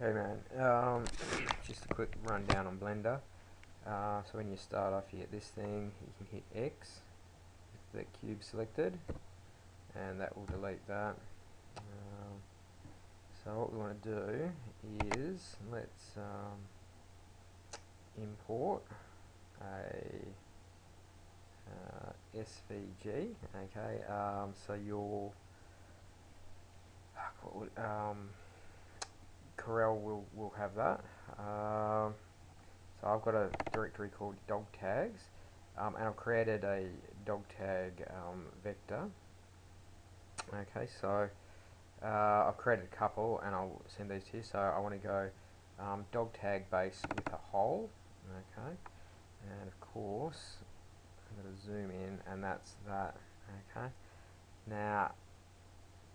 Hey man, just a quick rundown on Blender. So when you start off, you get this thing. You can hit X with the cube selected, and that will delete that. So what we want to do is let's import a SVG. Okay, so your Corel will have that. So I've got a directory called dog tags, and I've created a dog tag vector. Okay, so I've created a couple, and I'll send these to you. So I want to go dog tag base with a hole. Okay, and of course I'm going to zoom in, and that's that. Okay, now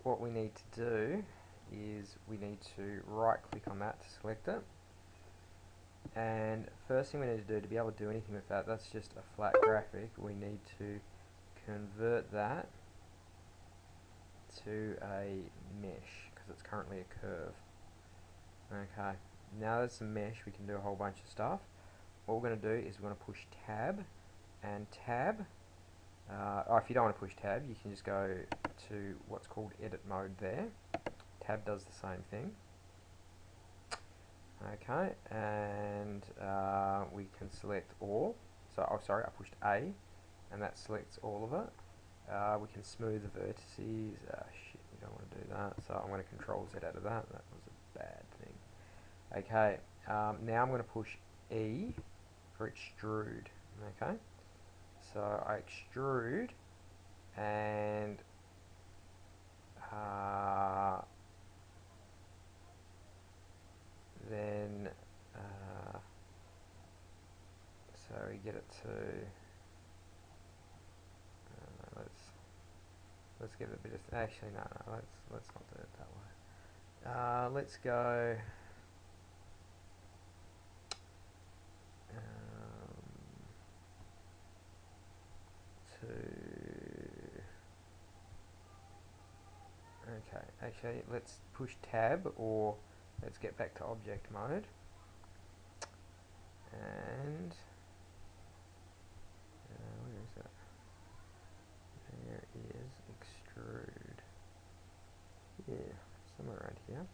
what we need to do is we need to right click on that to select it. And first thing we need to do to be able to do anything with that, that's just a flat graphic, we need to convert that to a mesh because it's currently a curve. Okay, now that's a mesh, we can do a whole bunch of stuff. What we're going to do is we're going to push tab and tab. If you don't want to push tab, you can just go to what's called edit mode there. Tab does the same thing. Okay, and we can select all. So, oh sorry, I pushed A, and that selects all of it. We can smooth the vertices. Shit, we don't want to do that. So I'm going to Control Z out of that. That was a bad thing. Okay, now I'm going to push E for extrude. Okay, so I extrude, and then so we get it to let's get a bit of actually no let's not do it that way. Let's go to okay, actually let's push tab, or let's get back to object mode, and where is it? There is extrude. Yeah, somewhere around here.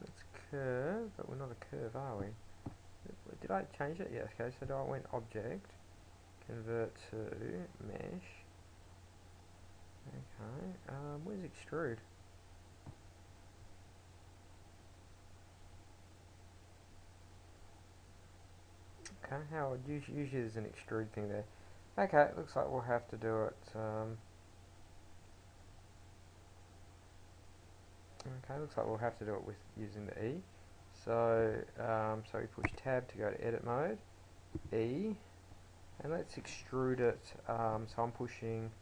It's curve, but we're not a curve, are we? Did I change it? Yeah, okay, so I went object, convert to mesh. Okay, where's extrude? Okay, how usually there's an extrude thing there. Okay, it looks like we'll have to do it. Okay, looks like we'll have to do it with using the E. So, so we push tab to go to edit mode, E, and let's extrude it. So I'm pushing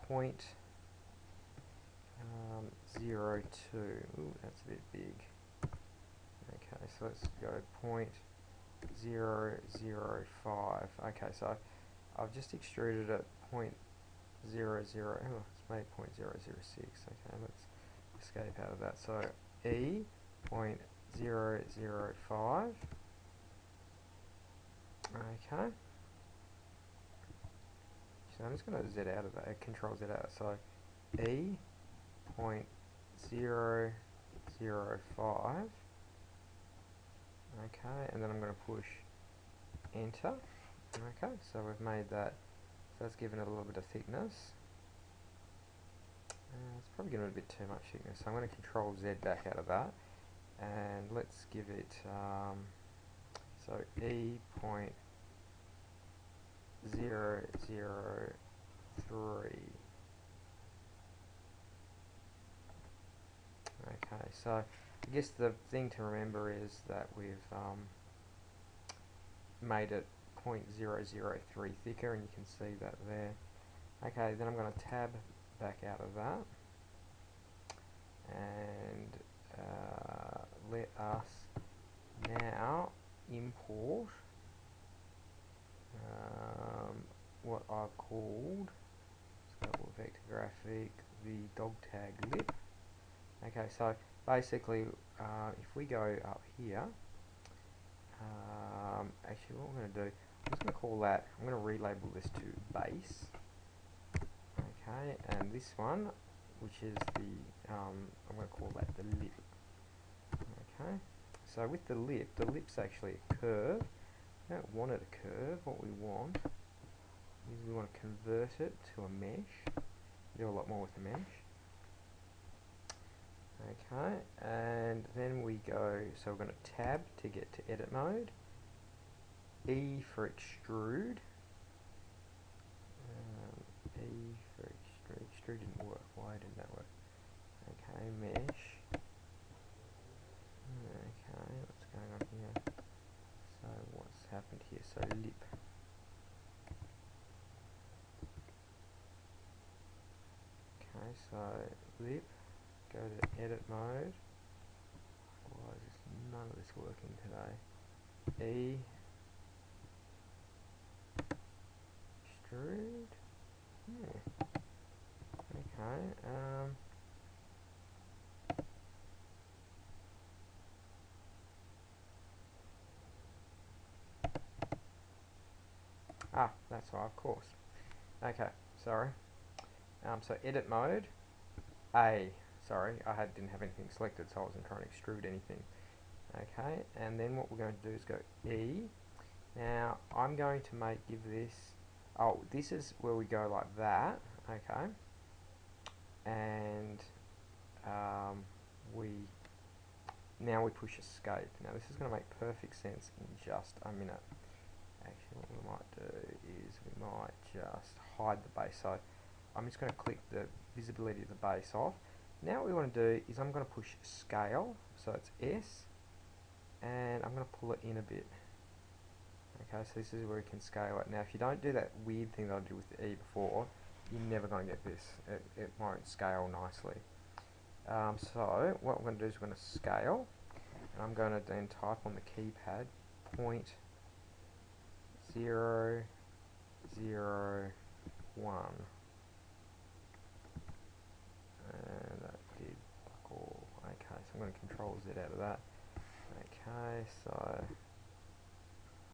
point 0.02. Ooh, that's a bit big. Okay, so let's go 0.005. Okay, so I've just extruded at 0.00. Oh, it's made 0.006. Okay, let's escape out of that. So E 0.005. Okay. So I'm just going to Z out of that. Control Z out. So E 0.005. Okay, and then I'm going to push enter. Okay, so we've made that. So that's given it a little bit of thickness. It's probably given it a bit too much thickness. So I'm going to Control Z back out of that, and let's give it so E 0.003. Okay, so I guess the thing to remember is that we've made it 0.003 thicker, and you can see that there. Okay, then I'm going to tab back out of that, and let us now import what I've called, so vector graphic, the dog tag lip. Okay, so basically, if we go up here, actually what I'm going to do, I'm just going to call that, I'm going to relabel this to base. Okay, and this one, which is the, I'm going to call that the lip. Okay, so with the lip's actually a curve. We don't want it a curve. What we want is we want to convert it to a mesh. Do a lot more with the mesh. Okay, and then we go, so we're going to tab to get to edit mode, E for extrude, E for extrude didn't work, why didn't that work? Okay, mesh, okay, what's going on here? So what's happened here? So lip. Okay, so lip, go to edit mode. Why is none of this working today? E, extrude. Okay. That's why, of course. Okay, sorry. So edit mode, A. Sorry, didn't have anything selected, so I wasn't trying to extrude anything. Okay, and then what we're going to do is go E. Now I'm going to give this. Oh, this is where we go like that. Okay, and we now we push escape. Now this is going to make perfect sense in just a minute. Actually, what we might do is we might just hide the base. So I'm just going to click the visibility of the base off. Now what we want to do is I'm going to push scale, so it's S, and I'm going to pull it in a bit. Okay, so this is where we can scale it. Now if you don't do that weird thing that I did with the E before, you're never going to get this. It won't scale nicely. So what we're going to do is we're going to scale, and I'm going to then type on the keypad 0.001, and that did buckle. Okay, so I'm going to control Z out of that. Okay, so